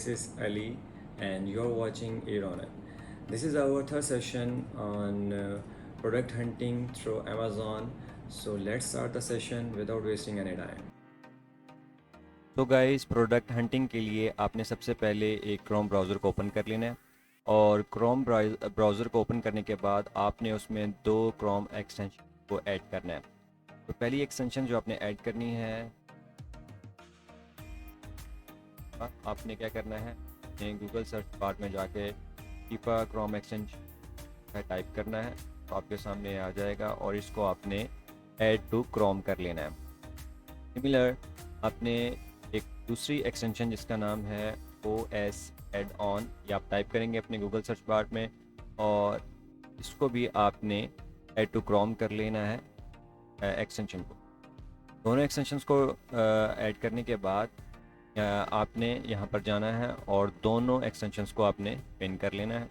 is Ali, and you're watching Aeronet. This is our third session on product hunting through Amazon. So let's start the session without wasting any time. तो guys, product hunting के लिए आपने सबसे पहले एक Chrome browser को open कर लेना है। और क्रोम ब्राउज़र को ओपन करने के बाद आपने उसमें दो क्रोम एक्सटेंशन को ऐड करना है। तो पहली एक्सटेंशन जो आपने ऐड करनी है, आपने क्या करना है, गूगल सर्च बार में जाके कीपा क्रोम एक्सटेंशन टाइप करना है, तो आपके सामने आ जाएगा और इसको आपने ऐड टू क्रोम कर लेना है। सिमिलर आपने एक दूसरी एक्सटेंशन जिसका नाम है OS एड ऑन, ये आप टाइप करेंगे अपने गूगल सर्च बार में, और इसको भी आपने ऐड टू क्रोम कर लेना है एक्सटेंशन को। दोनों एक्सटेंशंस को ऐड करने के बाद आपने यहाँ पर जाना है और दोनों एक्सटेंशंस को आपने पिन कर लेना है।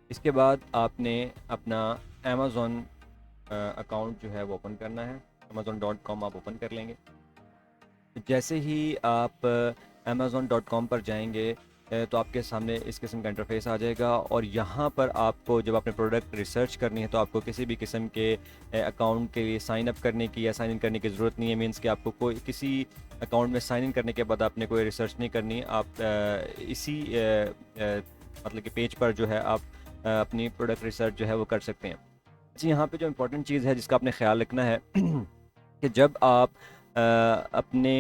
इसके बाद आपने अपना Amazon अकाउंट जो है वो ओपन करना है। Amazon.com आप ओपन कर लेंगे। जैसे ही आप Amazon.com पर जाएंगे तो आपके सामने इस किस्म का इंटरफेस आ जाएगा, और यहाँ पर आपको जब अपने प्रोडक्ट रिसर्च करनी है तो आपको किसी भी किस्म के अकाउंट के लिए साइन अप करने की या साइन इन करने की ज़रूरत नहीं है। मींस कि आपको कोई किसी अकाउंट में साइन इन करने के बाद आपने कोई रिसर्च नहीं करनी। आप इसी मतलब कि पेज पर जो है आप अपनी प्रोडक्ट रिसर्च जो है वो कर सकते हैं। जी, यहाँ पे जो इम्पोर्टेंट चीज़ है जिसका आपने ख्याल रखना है कि जब आप अपने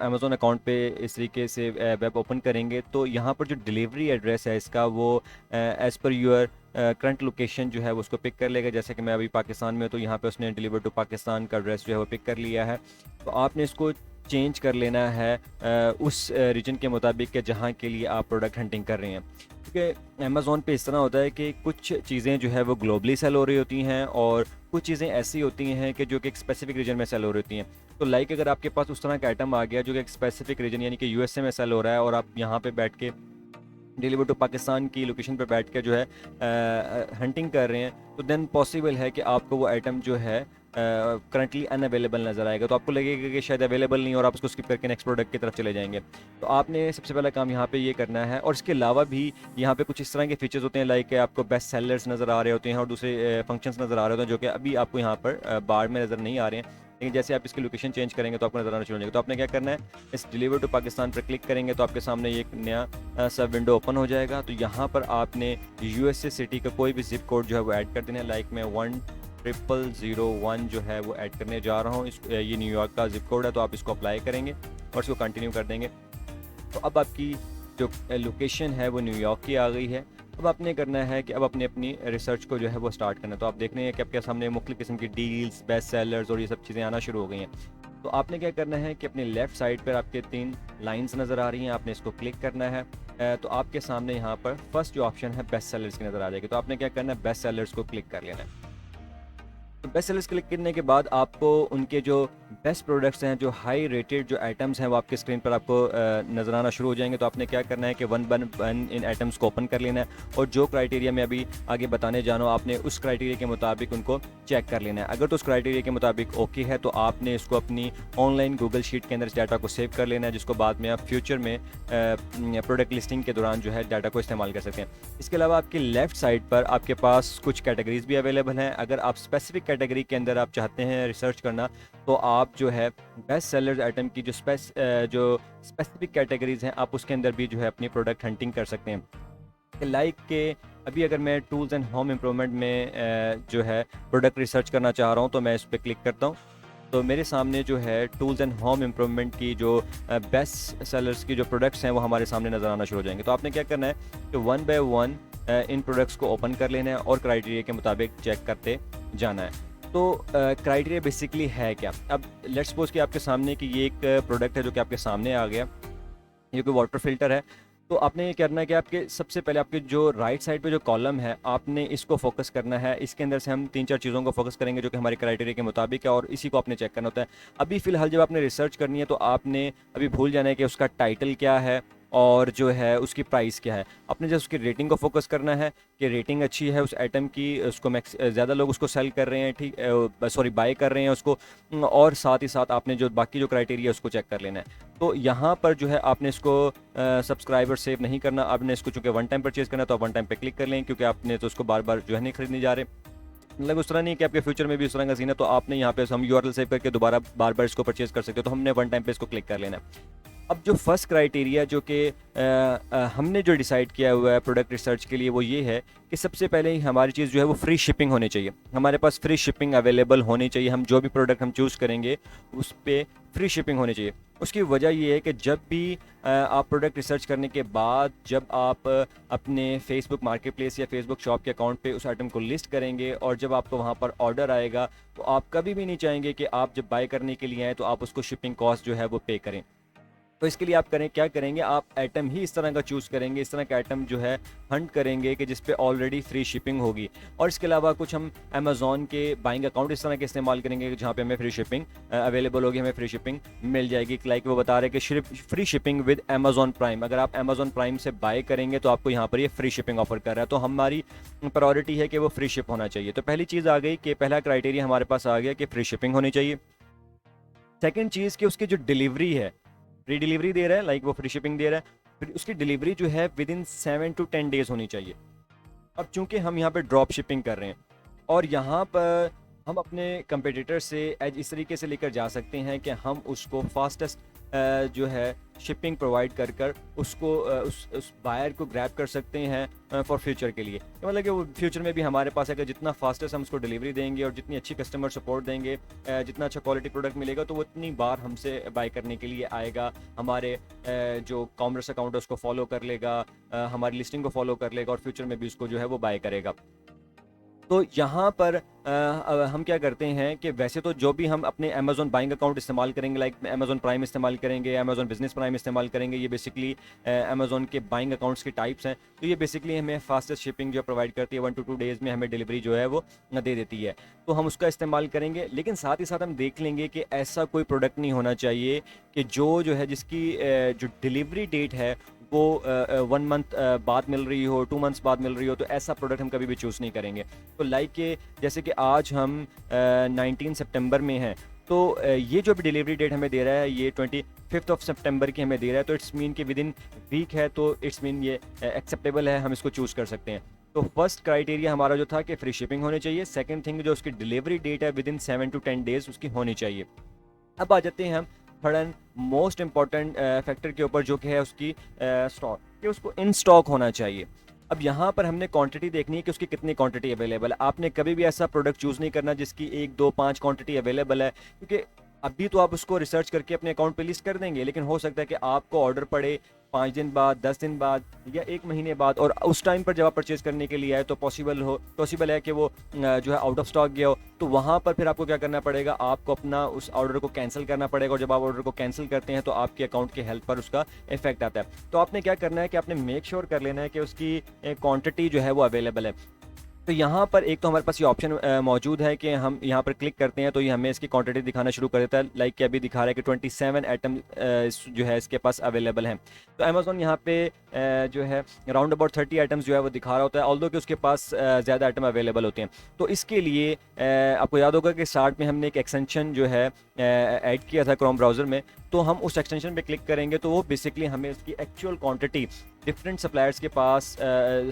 अमेज़ोन अकाउंट पे इस तरीके से वेब ओपन करेंगे तो यहाँ पर जो डिलीवरी एड्रेस है इसका वो as per your current location जो है वो उसको पिक कर लेगा। जैसे कि मैं अभी पाकिस्तान में हूँ तो यहाँ पे उसने डिलीवर टू पाकिस्तान का एड्रेस जो है वो पिक कर लिया है। तो आपने इसको चेंज कर लेना है उस रीजन के मुताबिक कि जहाँ के लिए आप प्रोडक्ट हंटिंग कर रहे हैं। क्योंकि अमेज़ोन पे इस तरह होता है कि कुछ चीज़ें जो है वो ग्लोबली सेल हो रही होती हैं और कुछ चीज़ें ऐसी होती हैं कि जो कि एक स्पेसिफिक रीजन में सेल हो रही होती हैं। तो लाइक अगर आपके पास उस तरह का आइटम आ गया जो कि एक स्पेसिफिक रीजन यानी कि यूएसए में सेल हो रहा है, और आप यहाँ पे बैठ के डिलीवर टू पाकिस्तान की लोकेशन पर बैठ के जो है हंटिंग कर रहे हैं, तो देन पॉसिबल है कि आपको वो आइटम जो है करंटली अनअवेलेबल नज़र आएगा। तो आपको लगेगा कि शायद अवेलेबल नहीं, और आप उसको स्किप करके नेक्स्ट प्रोडक्ट की तरफ चले जाएंगे। तो आपने सबसे पहला काम यहाँ पे ये करना है। और इसके अलावा भी यहाँ पे कुछ इस तरह के फीचर्स होते हैं, लाइक आपको बेस्ट सेलर्स नज़र आ रहे होते हैं और दूसरे फंक्शंस नज़र आ रहे होते हैं जो कि अभी आपको यहाँ पर बार में नज़र नहीं आ रहे हैं। लेकिन जैसे आप इसकी लोकेशन चेंज करेंगे तो आपको नज़र आना शुरू हो जाएगा। तो आपने क्या करना है, इस डिलीवर टू पाकिस्तान पर क्लिक करेंगे तो आपके सामने ये एक नया सब विंडो ओपन हो जाएगा। तो यहाँ पर आपने यूएसए सिटी का कोई भी जिप कोड जो है वो ऐड कर देना है। लाइक मैं 10001 जो है वो ऐड करने जा रहा हूँ। ये न्यूयॉर्क का जिप कोड है, तो आप इसको अप्लाई करेंगे और इसको कंटिन्यू कर देंगे। तो अब आपकी जो लोकेशन है वो न्यूयॉर्क की आ गई है। अब आपने करना है कि अब अपनी अपनी रिसर्च को जो है वो स्टार्ट करना है। तो आप देख रहे हैं कि आपके सामने मुख्तलिफ़ किस्म की डील्स, बेस्ट सेलर्स और ये सब चीज़ें आना शुरू हो गई हैं। तो आपने क्या करना है कि अपने लेफ़्ट साइड पर आपके 3 लाइंस नज़र आ रही हैं, आपने इसको क्लिक करना है। तो आपके सामने यहाँ पर फर्स्ट जो ऑप्शन है बेस्ट सेलर्स की नज़र आ जाएगी। तो आपने क्या करना है, बेस्ट सेलर्स को क्लिक कर लेना है। तो बेस्ट सेलर्स क्लिक करने के बाद आपको उनके जो बेस्ट प्रोडक्ट्स हैं, जो हाई रेटेड जो आइटम्स हैं, वो आपके स्क्रीन पर आपको नज़र आना शुरू हो जाएंगे। तो आपने क्या करना है कि one by one in items को ओपन कर लेना है, और जो क्राइटेरिया मैं अभी आगे बताने जा रहा हूँ आपने उस क्राइटेरिया के मुताबिक उनको चेक कर लेना है। अगर तो उस क्राइटेरिया के मुताबिक ओके है तो आपने इसको अपनी ऑनलाइन गूगल शीट के अंदर इस डाटा को सेव कर लेना है, जिसको बाद में आप फ्यूचर में प्रोडक्ट लिस्टिंग के दौरान जो है डाटा को इस्तेमाल कर सकते हैं। इसके अलावा आपकी लेफ़्ट साइड पर आपके पास कुछ कैटेगरीज भी अवेलेबल हैं। अगर आप स्पेसिफिक कैटेगरी के अंदर आप चाहते हैं रिसर्च करना, तो आप जो है बेस्ट सेलर्स आइटम की जो स्पेसिफिक कैटेगरीज हैं आप उसके अंदर भी जो है अपनी प्रोडक्ट हंटिंग कर सकते हैं। लाइक के अभी अगर मैं टूल्स एंड होम इम्प्रूवमेंट में जो है प्रोडक्ट रिसर्च करना चाह रहा हूँ तो मैं इस पर क्लिक करता हूँ। तो मेरे सामने जो है टूल्स एंड होम इम्प्रूवमेंट की जो बेस्ट सेलर्स की जो प्रोडक्ट्स हैं वो हमारे सामने नज़र आना शुरू हो जाएंगे। तो आपने क्या करना है कि one by one in products को ओपन कर लेना है और क्राइटेरिया के मुताबिक चेक करते जाना है। तो क्राइटेरिया बेसिकली है क्या। अब लेट्स सपोज कि आपके सामने कि ये एक प्रोडक्ट है जो कि आपके सामने आ गया, ये कोई वाटर फिल्टर है। तो आपने ये करना है कि आपके सबसे पहले आपके जो राइट साइड पे जो कॉलम है आपने इसको फोकस करना है। इसके अंदर से हम 3-4 चीज़ों को फोकस करेंगे जो कि हमारे क्राइटेरिया के मुताबिक है, और इसी को आपने चेक करना होता है। अभी फ़िलहाल जब आपने रिसर्च करनी है तो आपने अभी भूल जाना है कि उसका टाइटल क्या है और जो है उसकी प्राइस क्या है। आपने जब उसकी रेटिंग को फोकस करना है कि रेटिंग अच्छी है उस आइटम की, उसको ज़्यादा लोग उसको सेल कर रहे हैं, ठीक सॉरी बाय कर रहे हैं उसको, और साथ ही साथ आपने जो बाकी जो क्राइटेरिया उसको चेक कर लेना है। तो यहाँ पर जो है आपने इसको सब्सक्राइबर सेव नहीं करना, आपने इसको चूँकि वन टाइम परचेज़ करना है तो आप वन टाइम पे क्लिक कर लें, क्योंकि आपने तो उसको बार बार जो है नहीं खरीदने जा रहे। मतलब उस तरह नहीं कि आपके फ्यूचर में भी उस तरह का सीन है, तो आपने यहाँ पे हम यूआरएल सेव करके दोबारा बार बार इसको परचेज़ कर सकते हो, तो हमने वन टाइम पे इसको क्लिक कर लेना है। अब जो फर्स्ट क्राइटेरिया जो कि हमने जो डिसाइड किया हुआ है प्रोडक्ट रिसर्च के लिए, वो ये है कि सबसे पहले ही हमारी चीज़ जो है वो फ्री शिपिंग होनी चाहिए। हमारे पास फ्री शिपिंग अवेलेबल होनी चाहिए। हम जो भी प्रोडक्ट हम चूज़ करेंगे उस पर फ्री शिपिंग होनी चाहिए। उसकी वजह ये है कि जब भी आप प्रोडक्ट रिसर्च करने के बाद जब आप अपने फेसबुक मार्केट प्लेस या फेसबुक शॉप के अकाउंट पे उस आइटम को लिस्ट करेंगे और जब आपको वहाँ पर ऑर्डर आएगा, तो आप कभी भी नहीं चाहेंगे कि आप जब बाय करने के लिए आए तो आप उसको शिपिंग कॉस्ट जो है वो पे करें। तो इसके लिए आप क्या करेंगे, आप आइटम ही इस तरह का चूज़ करेंगे, इस तरह का आइटम जो है हंट करेंगे कि जिस पे ऑलरेडी फ्री शिपिंग होगी। और इसके अलावा कुछ हम अमेज़ॉन के बाइंग अकाउंट इस तरह के इस्तेमाल करेंगे जहाँ पे हमें फ्री शिपिंग अवेलेबल होगी, हमें फ्री शिपिंग मिल जाएगी। लाइक वो बता रहे हैं कि free shipping with Amazon prime, अगर आप अमेज़ॉन प्राइम से बाय करेंगे तो आपको यहाँ पर ये फ्री शिपिंग ऑफर कर रहा है। तो हमारी प्रायोरिटी है कि वो फ्री शिप होना चाहिए। तो पहली चीज़ आ गई कि पहला क्राइटेरिया हमारे पास आ गया कि फ्री शिपिंग होनी चाहिए। सेकेंड चीज़ कि उसकी जो डिलीवरी है, फ्री डिलीवरी दे रहा है, लाइक वो फ्री शिपिंग दे रहा है, फिर उसकी डिलीवरी जो है विद इन 7 to 10 डेज़ होनी चाहिए। अब चूंकि हम यहाँ पे ड्रॉप शिपिंग कर रहे हैं और यहाँ पर हम अपने कंपटीटर से एज इस तरीके से लेकर जा सकते हैं कि हम उसको फास्टेस्ट जो है शिपिंग प्रोवाइड कर कर उसको उस बायर को ग्रैब कर सकते हैं फॉर फ्यूचर के लिए। तो मतलब कि वो फ्यूचर में भी हमारे पास अगर जितना फास्टेस्ट हम उसको डिलीवरी देंगे और जितनी अच्छी कस्टमर सपोर्ट देंगे, जितना अच्छा क्वालिटी प्रोडक्ट मिलेगा, तो वो इतनी बार हमसे बाय करने के लिए आएगा, हमारे जो कॉमर्स अकाउंट है उसको फॉलो कर लेगा, हमारी लिस्टिंग को फॉलो कर लेगा और फ्यूचर में भी उसको जो है वो बाय करेगा। तो यहाँ पर हम क्या करते हैं कि वैसे तो जो भी हम अपने अमेज़ॉन बाइंग अकाउंट इस्तेमाल करेंगे, लाइक अमेज़ॉन प्राइम इस्तेमाल करेंगे, अमेज़ॉन बिजनेस प्राइम इस्तेमाल करेंगे, ये बेसिकली अमेज़ॉन के बाइंग अकाउंट्स के टाइप्स हैं। तो ये बेसिकली हमें फास्टेस्ट शिपिंग जो प्रोवाइड करती है, 1 to 2 डेज़ में हमें डिलीवरी जो है वो दे देती है। तो हम उसका इस्तेमाल करेंगे, लेकिन साथ ही साथ हम देख लेंगे कि ऐसा कोई प्रोडक्ट नहीं होना चाहिए कि जो है जिसकी जो डिलीवरी डेट है वो 1 मंथ बाद मिल रही हो, 2 मंथ्स बाद मिल रही हो। तो ऐसा प्रोडक्ट हम कभी भी चूज़ नहीं करेंगे। तो लाइक के जैसे कि आज हम 19 सितंबर में हैं, तो ये जो भी डिलीवरी डेट हमें दे रहा है ये 25 सितंबर की हमें दे रहा है, तो इट्स मीन कि विद इन वीक है, तो इट्स मीन ये एक्सेप्टेबल है, हम इसको चूज़ कर सकते हैं। तो फर्स्ट क्राइटेरिया हमारा जो था कि फ्री शिपिंग होनी चाहिए। सेकंड थिंग जो उसकी डिलीवरी डेट है विद इन 7 to 10 डेज़ उसकी होनी चाहिए। अब आ जाते हैं हम third and most important factor के ऊपर, जो कि है उसकी स्टॉक, कि उसको इन स्टॉक होना चाहिए। अब यहाँ पर हमने क्वांटिटी देखनी है कि उसकी कितनी क्वांटिटी अवेलेबल है। आपने कभी भी ऐसा प्रोडक्ट चूज़ नहीं करना जिसकी 1, 2, 5 क्वांटिटी अवेलेबल है, क्योंकि अभी तो आप उसको रिसर्च करके अपने अकाउंट पे लिस्ट कर देंगे, लेकिन हो सकता है कि आपको ऑर्डर पड़े 5 दिन बाद, 10 दिन बाद या 1 महीने बाद, और उस टाइम पर जब आप परचेज करने के लिए आए तो पॉसिबल है कि वो जो है आउट ऑफ स्टॉक गया हो। तो वहाँ पर फिर आपको क्या करना पड़ेगा, आपको अपना उस ऑर्डर को कैंसिल करना पड़ेगा, और जब आप ऑर्डर को कैंसिल करते हैं तो आपके अकाउंट के हेल्थ पर उसका इफेक्ट आता है। तो आपने क्या करना है कि आपने मेक श्योर कर लेना है कि उसकी क्वांटिटी जो है वो अवेलेबल है। तो यहाँ पर एक तो हमारे पास ये ऑप्शन मौजूद है कि हम यहाँ पर क्लिक करते हैं तो ये हमें इसकी क्वांटिटी दिखाना शुरू कर देता है। लाइक कि अभी दिखा रहा है कि 27 आइटम जो है इसके पास अवेलेबल हैं। तो अमेज़ॉन यहाँ पे जो है अराउंड अबाउट 30 आइटम्स जो है वो दिखा रहा होता है, ऑल्दो कि उसके पास ज़्यादा आइटम अवेलेबल होते हैं। तो इसके लिए आपको याद होगा कि स्टार्ट में हमने एक एक्सटेंशन जो है ऐड किया था क्रोम ब्राउज़र में। तो हम उस एक्सटेंशन पे क्लिक करेंगे तो वो बेसिकली हमें उसकी एक्चुअल क्वांटिटी डिफरेंट सप्लायर्स के पास,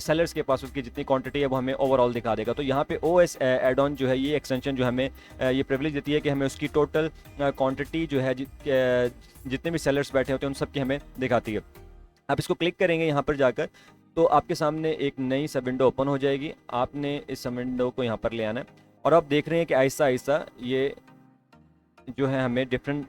सेलर्स के पास उसकी जितनी क्वांटिटी है वो हमें ओवरऑल दिखा देगा। तो यहाँ पे OS एड ऑन जो है, ये एक्सटेंशन जो हमें ये प्रिविलेज देती है कि हमें उसकी टोटल क्वांटिटी जो है जितने भी सेलर्स बैठे होते हैं उन सब की हमें दिखाती है। आप इसको क्लिक करेंगे यहाँ पर जाकर तो आपके सामने एक नई सब विंडो ओपन हो जाएगी। आपने इस सब विंडो को यहाँ पर ले आना है और आप देख रहे हैं कि आहिस्ता आहिस्ता ये जो है हमें डिफरेंट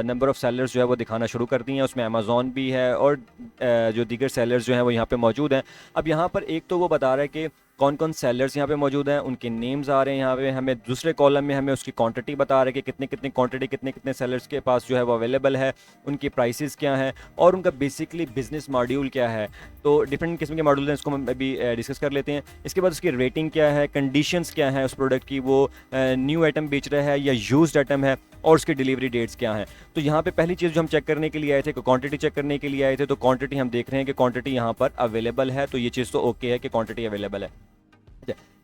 नंबर ऑफ़ सेलर्स जो है वो दिखाना शुरू कर दी हैं। उसमें अमेज़ॉन भी है और जो दीगर सेलर्स जो हैं वो यहाँ पे मौजूद हैं। अब यहाँ पर एक तो वो बता रहा है कि कौन कौन सेलर्स यहाँ पे मौजूद हैं, उनके नेम्स आ रहे हैं यहाँ पे। हमें दूसरे कॉलम में हमें उसकी क्वांटिटी बता रहे हैं कि कितनी कितनी क्वांटिटी कितने कितने सेलर्स के पास जो है वो अवेलेबल है, उनकी प्राइसेस क्या हैं और उनका बेसिकली बिजनेस मॉड्यूल क्या है। तो डिफरेंट किस्म के मॉड्यूल हैं, इसको हम अभी डिस्कस कर लेते हैं। इसके बाद उसकी रेटिंग क्या है, कंडीशंस क्या है उस प्रोडक्ट की, वो न्यू आइटम बेच रहा है या यूज्ड आइटम है, और उसकी डिलीवरी डेट्स क्या हैं। तो यहाँ पे पहली चीज़ जो हम चेक करने के लिए आए थे, क्वांटिटी चेक करने के लिए आए थे, तो क्वांटिटी हम देख रहे हैं कि क्वांटिटी यहाँ पर अवेलेबल है। तो ये चीज़ तो ओके है कि क्वांटिटी अवेलेबल है।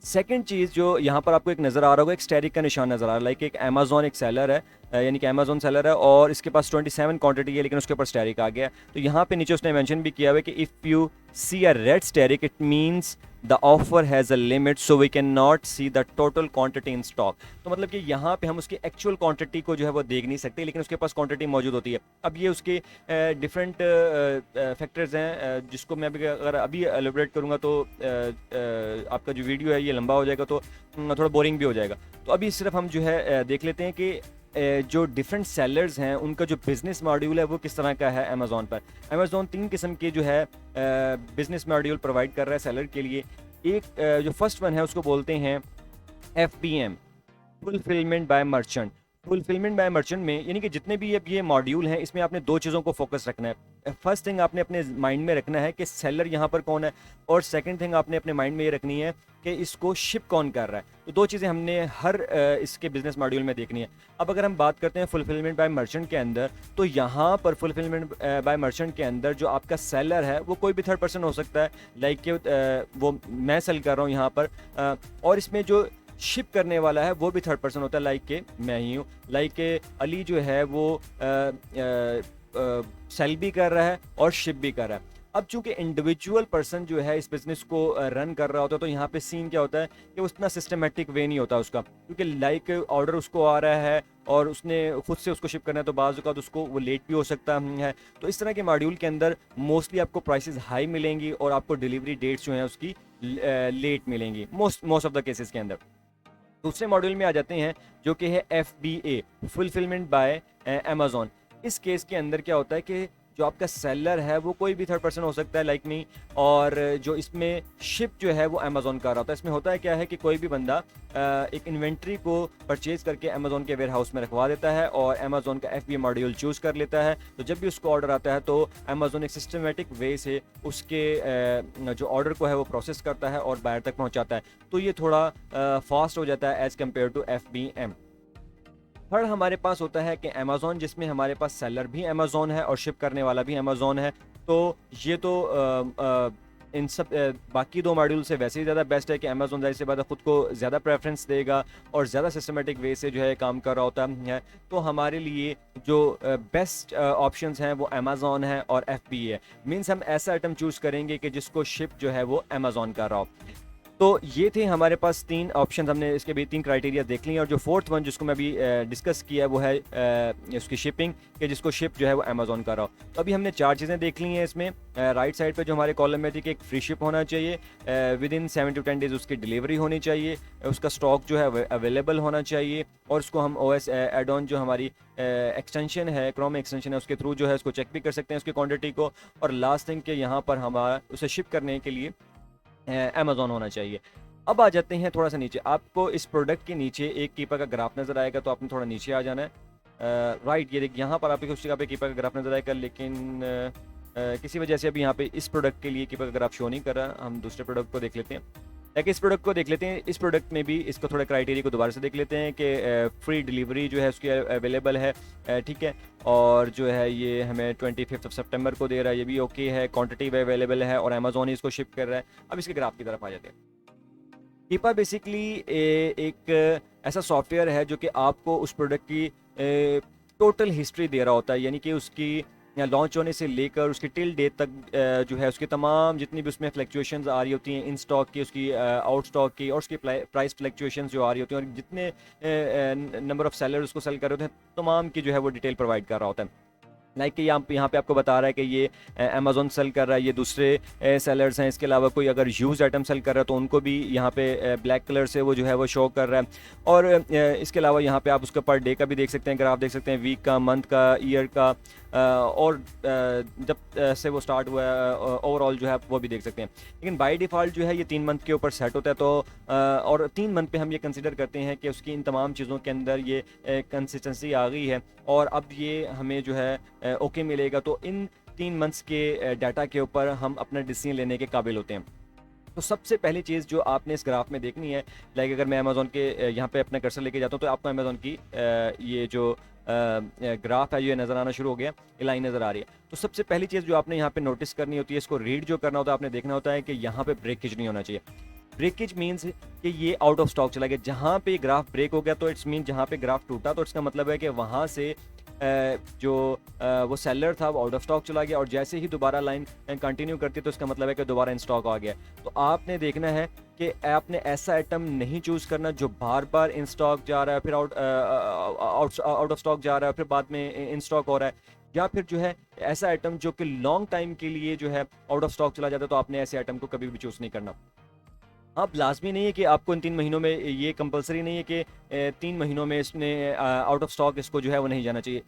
सेकंड चीज़ जो यहाँ पर आपको एक नज़र आ रहा होगा, एक स्टेरिक का निशान नज़र आ रहा है, लाइक एक अमेजोन एक सेलर है, यानी कि अमेजोन सेलर है और इसके पास 27 क्वांटिटी है, लेकिन उसके ऊपर स्टेरिक आ गया है। तो यहाँ पे नीचे उसने मेंशन भी किया हुआ है कि if you see a red asterisk it means the offer has a limit so we can not see the total quantity in stock. तो मतलब कि यहाँ पे हम उसकी एक्चुअल क्वांटिटी को जो है वो देख नहीं सकते, लेकिन उसके पास क्वांटिटी मौजूद होती है। अब ये उसके डिफरेंट फैक्टर्स हैं, जिसको मैं अगर अभी एलिब्रेट करूँगा तो आपका जो वीडियो है ये लंबा हो जाएगा, तो थोड़ा बोरिंग भी हो जाएगा। तो अभी सिर्फ हम जो है देख लेते हैं कि जो डिफरेंट सेलर्स हैं उनका जो बिज़नेस मॉड्यूल है वो किस तरह का है अमेज़ॉन पर। अमेज़ॉन 3 किस्म के जो है बिज़नेस मॉड्यूल प्रोवाइड कर रहा है सेलर के लिए। एक जो फर्स्ट वन है उसको बोलते हैं FBM, fulfilment bye merchant. Fulfilment bye merchant में यानी कि जितने भी अब ये मॉड्यूल हैं इसमें आपने दो चीज़ों को फोकस रखना है। फर्स्ट थिंग आपने अपने माइंड में रखना है कि सेलर यहाँ पर कौन है, और सेकंड थिंग आपने अपने माइंड में ये रखनी है कि इसको शिप कौन कर रहा है। तो दो चीज़ें हमने हर इसके बिजनेस मॉड्यूल में देखनी है। अब अगर हम बात करते हैं फुलफिलमेंट बाय मर्चेंट के अंदर, तो यहाँ पर फुलफिलमेंट बाय मर्चेंट के अंदर जो आपका सेलर है वो कोई भी थर्ड पर्सन हो सकता है, लाइक कि वो मैं सेल कर रहा हूँ यहाँ पर, और इसमें जो शिप करने वाला है वो भी थर्ड पर्सन होता है, लाइक के मैं ही हूँ। लाइक के अली जो है वो सेल भी कर रहा है और शिप भी कर रहा है। अब चूंकि इंडिविजुअल पर्सन जो है इस बिज़नेस को रन कर रहा होता है, तो यहाँ पे सीन क्या होता है कि उतना सिस्टमेटिक वे नहीं होता उसका, क्योंकि लाइक ऑर्डर उसको आ रहा है और उसने खुद से उसको शिप करना है, तो बाज़ औक़ात उसको वो लेट भी हो सकता है। तो इस तरह के मॉड्यूल के अंदर मोस्टली आपको प्राइसेस हाई मिलेंगी और आपको डिलीवरी डेट्स जो हैं उसकी लेट मिलेंगी मोस्ट ऑफ द केसेस के अंदर। दूसरे मॉड्यूल में आ जाते हैं जो कि है FBA, फुलफिलमेंट बाय अमेज़ॉन। इस केस के अंदर क्या होता है कि जो आपका सेलर है वो कोई भी थर्ड पर्सन हो सकता है, लाइक मी, और जो इसमें शिप जो है वो अमेज़ॉन कर रहा होता है। इसमें होता है क्या है कि कोई भी बंदा एक इन्वेंट्री को परचेज करके अमेज़ॉन के वेयर हाउस में रखवा देता है और अमेज़ॉन का FBA मॉड्यूल चूज़ कर लेता है। तो जब भी उसको ऑर्डर आता है तो अमेज़ॉन एक सिस्टमेटिक वे से उसके जो ऑर्डर को है वो प्रोसेस करता है और बायर तक पहुँचाता है। तो ये थोड़ा फास्ट हो जाता है as compare to FBM। Third हमारे पास होता है कि अमेज़ॉन, जिसमें हमारे पास सेलर भी अमेज़ॉन है और शिप करने वाला भी अमेज़ॉन है। तो ये तो इन सब बाकी दो मॉड्यूल से वैसे ही ज़्यादा बेस्ट है कि अमेज़ॉन ज़ाहिर सी बात है ख़ुद को ज़्यादा प्रेफरेंस देगा और ज़्यादा सिस्टमेटिक वे से जो है काम कर रहा होता है। तो हमारे लिए जो बेस्ट ऑप्शंस हैं वो अमेज़ॉन है और FBA है। मीन्स हम ऐसा आइटम चूज़ करेंगे कि जिसको शिप जो है वो अमेज़ॉन कर रहा हो। तो ये थे हमारे पास तीन ऑप्शन, हमने इसके भी तीन क्राइटेरिया देख लिए। और जो फोर्थ वन जिसको मैं अभी डिस्कस किया है वो है उसकी शिपिंग, कि जिसको शिप जो है वो अमेज़ॉन कर रहा हो। तो अभी हमने चार चीज़ें देख ली हैं इसमें। राइट साइड पे जो हमारे कॉलम में थी कि एक फ्री शिप होना चाहिए, विद इन 7 to 10 डेज उसकी डिलीवरी होनी चाहिए, उसका स्टॉक जो है अवेलेबल होना चाहिए, और उसको हम OS एड ऑन जो हमारी एक्सटेंशन है, क्रोम एक्सटेंशन है, उसके थ्रू जो है उसको चेक भी कर सकते हैं उसकी क्वान्टिटी को। और लास्ट थिंग कि यहाँ पर हमारा उसे शिप करने के लिए अमेज़ॉन होना चाहिए। अब आ जाते हैं थोड़ा सा नीचे। आपको इस प्रोडक्ट के नीचे एक कीपर का ग्राफ नज़र आएगा, तो आपने थोड़ा नीचे आ जाना है। राइट, ये देखिए यहाँ पर आपको उस जगह पे कीपर का ग्राफ नज़र आएगा, लेकिन किसी वजह से अभी यहाँ पे इस प्रोडक्ट के लिए कीपर का ग्राफ शो नहीं कर रहा। हम दूसरे प्रोडक्ट को देख लेते हैं। इस प्रोडक्ट को देख लेते हैं। इस प्रोडक्ट में भी इसको थोड़ा क्राइटेरिया को दोबारा से देख लेते हैं कि फ्री डिलीवरी जो है उसकी अवेलेबल है, ठीक है। और जो है ये हमें 25 सितंबर को दे रहा है, ये भी ओके है। क्वांटिटी अवेलेबल है और अमेज़ॉन ही इसको शिप कर रहा है। अब इसके ग्राफ की तरफ आ जाते हैं। कीपा बेसिकली एक ऐसा सॉफ्टवेयर है जो कि आपको उस प्रोडक्ट की टोटल हिस्ट्री दे रहा होता है, यानी कि उसकी लॉन्च होने से लेकर उसकी टिल डेट तक जो है उसकी तमाम जितनी भी उसमें फ्लक्चुएशंस आ रही होती हैं, इन स्टॉक की, उसकी आउट स्टॉक की, और उसकी प्राइस फ्लक्चुएशंस जो आ रही होती हैं, और जितने नंबर ऑफ सेलर उसको सेल कर रहे होते हैं, तमाम की जो है वो डिटेल प्रोवाइड कर रहा होता है। लाइक कि यहाँ पे आपको बता रहा है कि ये अमेज़ॉन सेल कर रहा है, ये दूसरे सेलर्स हैं। इसके अलावा कोई अगर यूज आइटम सेल कर रहा है तो उनको भी यहाँ पे ब्लैक कलर से वो जो है वो शो कर रहा है। और इसके अलावा यहाँ पे आप उसका पर डे का भी देख सकते हैं, ग्राफ देख सकते हैं, वीक का, मंथ का, ईयर का, और जब से वो स्टार्ट हुआ है ओवरऑल जो है वो भी देख सकते हैं। लेकिन बाय डिफ़ॉल्ट जो है ये 3 मंथ के ऊपर सेट होता है। तो और 3 मंथ पे हम ये कंसिडर करते हैं कि उसकी इन तमाम चीज़ों के अंदर ये कंसिस्टेंसी आ गई है और अब ये हमें जो है ओके मिलेगा। तो इन 3 मंथ्स के डाटा के ऊपर हम अपना डिसीजन लेने के काबिल होते हैं। तो सबसे पहली चीज़ जो आपने इस ग्राफ में देखनी है, लाइक अगर मैं अमेज़ॉन के यहाँ पे अपना कर्सर लेके जाता हूँ तो आपको अमेज़ॉन की ये जो ग्राफ है ये नज़र आना शुरू हो गया, ये लाइन नज़र आ रही है। तो सबसे पहली चीज़ जो आपने यहाँ पे नोटिस करनी होती है, इसको रीड जो करना होता है, आपने देखना होता है कि यहाँ पे ब्रेकेज नहीं होना चाहिए। ब्रेकेज मीन्स कि ये आउट ऑफ स्टॉक चला गया। जहाँ पे ग्राफ ब्रेक हो गया तो इट्स मीन जहाँ पे ग्राफ टूटा तो इसका मतलब है कि वहाँ से जो वो सेलर था वो आउट ऑफ स्टॉक चला गया, और जैसे ही दोबारा लाइन कंटिन्यू करती है तो इसका मतलब है कि दोबारा इन स्टॉक आ गया। तो आपने देखना है कि आपने ऐसा आइटम नहीं चूज़ करना जो बार बार इन स्टॉक जा रहा है, फिर आउट ऑफ स्टॉक जा रहा है, फिर बाद में इन स्टॉक हो रहा है, या फिर जो है ऐसा आइटम जो कि लॉन्ग टाइम के लिए जो है आउट ऑफ स्टॉक चला जाता है। तो आपने ऐसे आइटम को कभी भी चूज़ नहीं करना। अब लाजमी नहीं है कि आपको इन 3 महीनों में, ये कंपलसरी नहीं है कि 3 महीनों में इसने आउट ऑफ स्टॉक इसको जो है वो नहीं जाना चाहिए।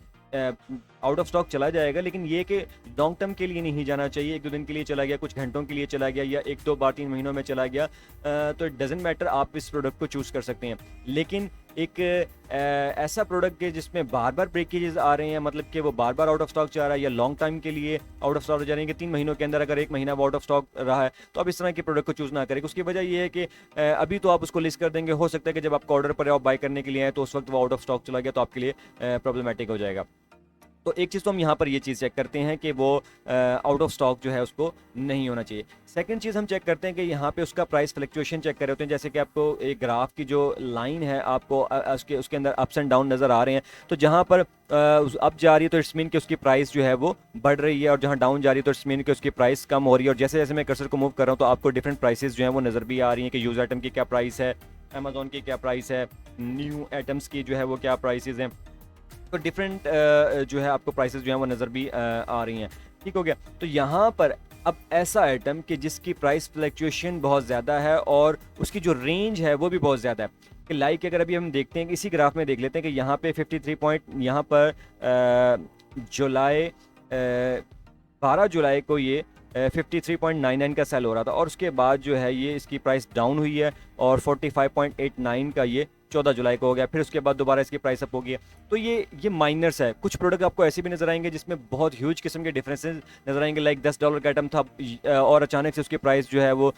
आउट ऑफ स्टॉक चला जाएगा, लेकिन ये कि लॉन्ग टर्म के लिए नहीं जाना चाहिए। 1-2 दिन के लिए चला गया, कुछ घंटों के लिए चला गया, या 1-2 बार 3 महीनों में चला गया, तो इट डजेंट मैटर, आप इस प्रोडक्ट को चूज़ कर सकते हैं। लेकिन एक ऐसा प्रोडक्ट है जिसमें बार बार ब्रेकेजेस आ रहे हैं, मतलब कि वो बार बार आउट ऑफ स्टॉक जा रहा है, या लॉन्ग टाइम के लिए आउट ऑफ स्टॉक जा रहे हैं कि 3 महीनों के अंदर अगर 1 महीना वो आउट ऑफ स्टॉक रहा है, तो आप इस तरह के प्रोडक्ट को चूज़ ना करें। उसकी वजह ये है कि अभी तो आप उसको लिस्ट कर देंगे, हो सकता है कि जब आपको ऑर्डर पर आप बाय करने के लिए आए तो उस वक्त वो आउट ऑफ स्टॉक चला गया, तो आपके लिए प्रॉब्लमेटिक हो जाएगा। तो एक चीज़ तो हम यहाँ पर ये चीज़ चेक करते हैं कि वो आउट ऑफ स्टॉक जो है उसको नहीं होना चाहिए। सेकंड चीज़ हम चेक करते हैं कि यहाँ पे उसका प्राइस फ्लक्चुएशन चेक कर रहे होते हैं। जैसे कि आपको एक ग्राफ की जो लाइन है आपको उसके अंदर अप्स एंड डाउन नज़र आ रहे हैं, तो जहाँ पर अप जा रही है तो इट्स मीन कि उसकी प्राइस जो है वो बढ़ रही है, और जहाँ डाउन जा रही है तो इट्स मीन कि उसकी प्राइस कम हो रही है। और जैसे जैसे मैं कर्सर को मूव कर रहा हूँ तो आपको डिफरेंट प्राइसेस जो है वो नज़र भी आ रही हैं कि यूज़ आइटम की क्या प्राइस है, अमेजोन की क्या प्राइस है, न्यू आइटम्स की जो है वो क्या प्राइसेस हैं। तो डिफरेंट जो है आपको प्राइसेस जो हैं वो नज़र भी आ रही हैं। ठीक हो गया। तो यहाँ पर अब ऐसा आइटम कि जिसकी प्राइस फ्लक्चुएशन बहुत ज़्यादा है और उसकी जो रेंज है वो भी बहुत ज़्यादा है, कि लाइक अगर अभी हम देखते हैं कि इसी ग्राफ में देख लेते हैं कि यहाँ पे 53 पॉइंट, यहाँ पर जुलाई 12 जुलाई को ये 53.99 का सेल हो रहा था, और उसके बाद जो है ये इसकी प्राइस डाउन हुई है और 45.89 का ये 14 जुलाई को हो गया, फिर उसके बाद दोबारा इसकी प्राइस अप हो गई है। तो ये माइनर्स है। कुछ प्रोडक्ट आपको ऐसे भी नजर आएंगे जिसमें बहुत ह्यूज किस्म के डिफरेंसेस नजर आएंगे, लाइक $10 का आइटम था और अचानक से उसकी प्राइस जो है वो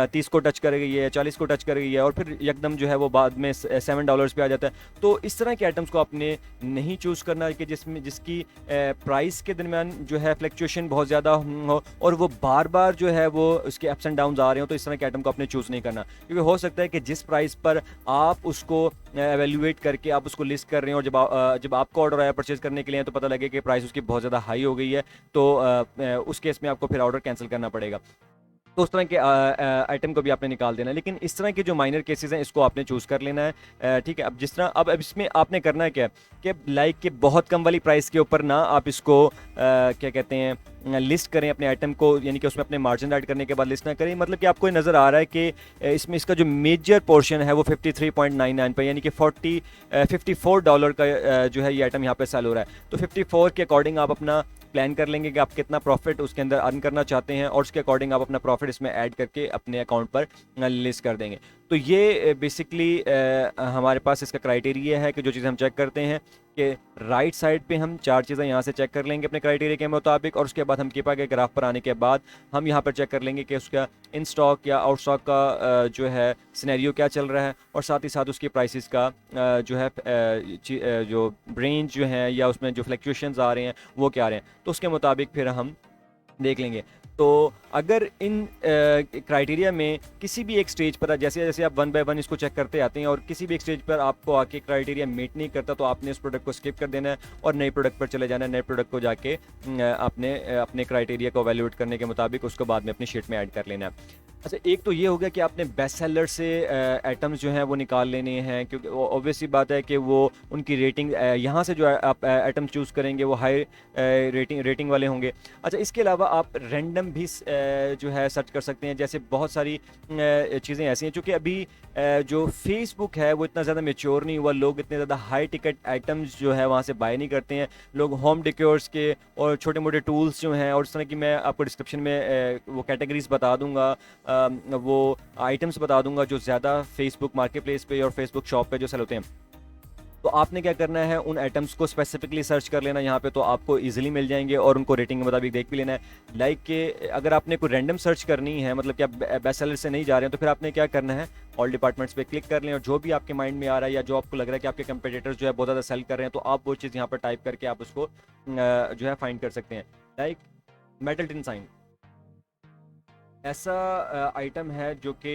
30 को टच कर गई है, 40 को टच कर गई है, और फिर एकदम जो है वो बाद में $7 पे आ जाता है। तो इस तरह के आइटम्स को आपने नहीं चूज़ करना कि जिसकी प्राइस के दरमियान जो है फ्लक्चुएशन बहुत ज़्यादा हो और वो बार बार जो है वो उसके अप्स एंड डाउन आ रहे हो, तो इस तरह के आइटम को आपने चूज़ नहीं करना। क्योंकि हो सकता है कि जिस प्राइस पर आप उसको एवेल्युएट करके आप उसको लिस्ट कर रहे हैं, और जब आपको ऑर्डर आया परचेज करने के लिए तो पता लगे कि प्राइस उसकी बहुत ज़्यादा हाई हो गई है, तो उस केस में आपको फिर ऑर्डर कैंसिल करना पड़ेगा। तो उस तरह के आइटम को भी आपने निकाल देना है। लेकिन इस तरह के जो माइनर केसेस हैं इसको आपने चूज़ कर लेना है। ठीक है। अब जिस तरह अब इसमें आपने करना है क्या कि लाइक के बहुत कम वाली प्राइस के ऊपर ना आप इसको क्या कहते हैं लिस्ट करें अपने आइटम को, यानी कि उसमें अपने मार्जिन ऐड करने के बाद लिस्ट ना करें। मतलब कि आपको नज़र आ रहा है कि इसमें इसका जो मेजर पोर्शन है वो 53.99 पर, यानी कि $54 का जो है ये आइटम यहाँ पे सेल हो रहा है। तो 54 के अकॉर्डिंग आप अपना प्लान कर लेंगे कि आप कितना प्रॉफिट उसके अंदर अर्न करना चाहते हैं, और उसके अकॉर्डिंग आप अपना प्रॉफिट इसमें ऐड करके अपने अकाउंट पर लिस्ट कर देंगे। तो ये बेसिकली हमारे पास इसका क्राइटेरिया है कि जो चीज़ हम चेक करते हैं कि राइट साइड पे हम 4 चीज़ें यहाँ से चेक कर लेंगे अपने क्राइटेरिया के मुताबिक, और उसके बाद हम कीपा के ग्राफ पर आने के बाद हम यहाँ पर चेक कर लेंगे कि उसका इन स्टॉक या आउट स्टॉक का जो है सिनेरियो क्या चल रहा है, और साथ ही साथ उसकी प्राइसेस का जो है जो रेंज जो है या उसमें जो फ्लक्चुएशंस आ रहे हैं वो क्या आ रहे हैं, तो उसके मुताबिक फिर हम देख लेंगे। तो अगर इन क्राइटेरिया में किसी भी एक स्टेज पर जैसे जैसे आप 1 बाय 1 इसको चेक करते आते हैं और किसी भी एक स्टेज पर आपको आके क्राइटेरिया मीट नहीं करता, तो आपने उस प्रोडक्ट को स्किप कर देना है और नए प्रोडक्ट पर चले जाना है। नए प्रोडक्ट को जाके आपने अपने क्राइटेरिया को वैल्यूएट करने के मुताबिक उसको बाद में अपनी शीट में ऐड कर लेना है। अच्छा, एक तो ये हो गया कि आपने बेस्ट सेलर से आइटम्स जो हैं वो निकाल लेने हैं, क्योंकि ऑब्वियसली बात है कि वो उनकी रेटिंग यहाँ से जो आप आइटम चूज़ करेंगे वो हाई रेटिंग वाले होंगे। अच्छा, इसके अलावा आप रैंडम भी जो है सर्च कर सकते हैं। जैसे बहुत सारी चीज़ें ऐसी हैं, चूँकि अभी जो फेसबुक है वो इतना ज़्यादा मेच्योर नहीं हुआ, लोग इतने ज़्यादा हाई टिकट आइटम्स जो है वहाँ से बाय नहीं करते हैं। लोग होम डेकोर्स के और छोटे मोटे टूल्स जो हैं, और इस तरह की मैं आपको डिस्क्रिप्शन में वो कैटेगरीज बता दूंगा, वो आइटम्स बता दूंगा जो ज़्यादा फेसबुक मार्केट प्लेस पे और फेसबुक शॉप पे जो सेल होते हैं। तो आपने क्या करना है, उन आइटम्स को स्पेसिफिकली सर्च कर लेना यहाँ पे, तो आपको इजीली मिल जाएंगे और उनको रेटिंग के मुताबिक देख भी लेना है। लाइक के अगर आपने कोई रैंडम सर्च करनी है, मतलब कि आप बेस्ट सेलर से नहीं जा रहे हैं, तो फिर आपने क्या करना है, ऑल डिपार्टमेंट्स पे क्लिक कर लें और जो भी आपके माइंड में आ रहा है या जो आपको लग रहा है कि आपके कंपटीटर्स जो है बहुत ज़्यादा सेल कर रहे हैं, तो आप वो चीज़ यहाँ पर टाइप करके आप उसको जो है फाइंड कर सकते हैं। लाइक मेटल टिन साइन ऐसा आइटम है जो कि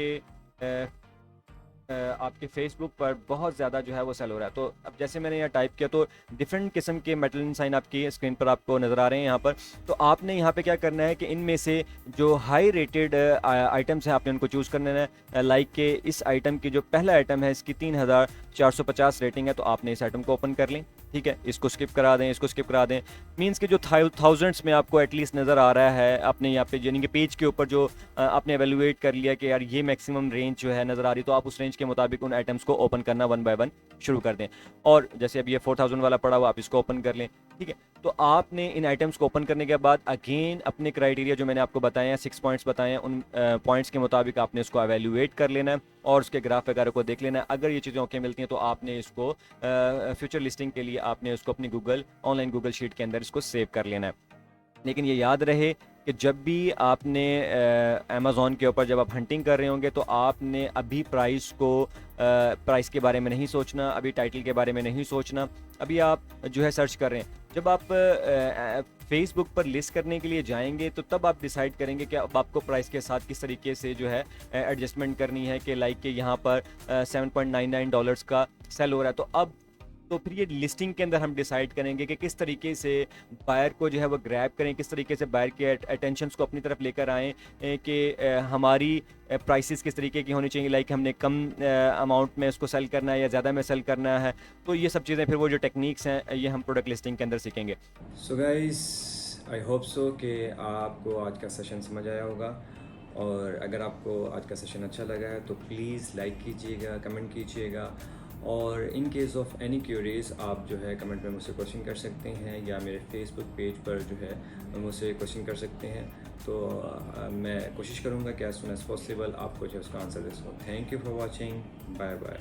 आपके फेसबुक पर बहुत ज़्यादा जो है वो सेल हो रहा है। तो अब जैसे मैंने यहाँ टाइप किया तो डिफरेंट किस्म के मेटल साइन आपकी स्क्रीन पर आपको नज़र आ रहे हैं यहाँ पर। तो आपने यहाँ पे क्या करना है कि इनमें से जो हाई रेटेड आइटम्स हैं आपने उनको चूज़ करना है। लाइक के इस आइटम की जो पहला आइटम है इसकी 3450 रेटिंग है, तो आपने इस आइटम को ओपन कर लें। ठीक है, इसको स्किप करा दें, इसको स्किप करा दें। मीन्स के जो थाउजेंड्स में आपको एटलीस्ट नज़र आ रहा है अपने यहाँ पे यानी कि पेज के ऊपर जो आपने एवेलुएट कर लिया कि यार ये मैक्सिमम रेंज जो है नज़र आ रही, तो आप उस रेंज के मुताबिक उन आइटम्स को ओपन करना वन बाय वन शुरू कर दें। और जैसे अब ये 4000 वाला पड़ा हुआ, आप इसको ओपन कर लें। ठीक है, तो आपने इन आइटम्स को ओपन करने के बाद अगेन अपने क्राइटेरिया जो मैंने आपको बताए हैं 6 पॉइंट्स बताए हैं, उन पॉइंट्स के मुताबिक आपने उसको एवेल्यूएट कर लेना है और उसके ग्राफ वगैरह को देख लेना है। अगर ये चीज़ें ओके मिलती हैं तो आपने इसको फ्यूचर लिस्टिंग के लिए आपने उसको अपनी ऑनलाइन गूगल शीट के अंदर इसको सेव कर लेना है। लेकिन ये याद रहे कि जब भी आपने अमेज़ॉन के ऊपर जब आप हंटिंग कर रहे होंगे तो आपने अभी प्राइस के बारे में नहीं सोचना, अभी टाइटल के बारे में नहीं सोचना। अभी आप जो है सर्च कर रहे हैं, जब आप फेसबुक पर लिस्ट करने के लिए जाएंगे तो तब आप डिसाइड करेंगे कि अब आपको प्राइस के साथ किस तरीके से जो है एडजस्टमेंट करनी है। कि लाइक के यहाँ पर $7.99 का सेल हो रहा है, तो फिर ये लिस्टिंग के अंदर हम डिसाइड करेंगे कि किस तरीके से बायर को जो है वो ग्रैब करें, किस तरीके से बायर के अटेंशंस को अपनी तरफ लेकर आएँ कि हमारी प्राइसेस किस तरीके की होनी चाहिए। लाइक हमने कम अमाउंट में उसको सेल करना है या ज़्यादा में सेल करना है। तो ये सब चीज़ें फिर वो जो टेक्निक्स हैं ये हम प्रोडक्ट लिस्टिंग के अंदर सीखेंगे। So guys, I hope so कि आपको आज का सेशन समझ आया होगा, और अगर आपको आज का सेशन अच्छा लगा है तो प्लीज़ लाइक कीजिएगा, कमेंट कीजिएगा, और in case of any curies आप जो है कमेंट में मुझसे क्वेश्चन कर सकते हैं या मेरे फेसबुक पेज पर जो है मुझसे क्वेश्चन कर सकते हैं। तो मैं कोशिश करूँगा कि एज सुन एज पॉसिबल आपको जो है उसका आंसर दे सकूँ। Thank you for watching, bye bye.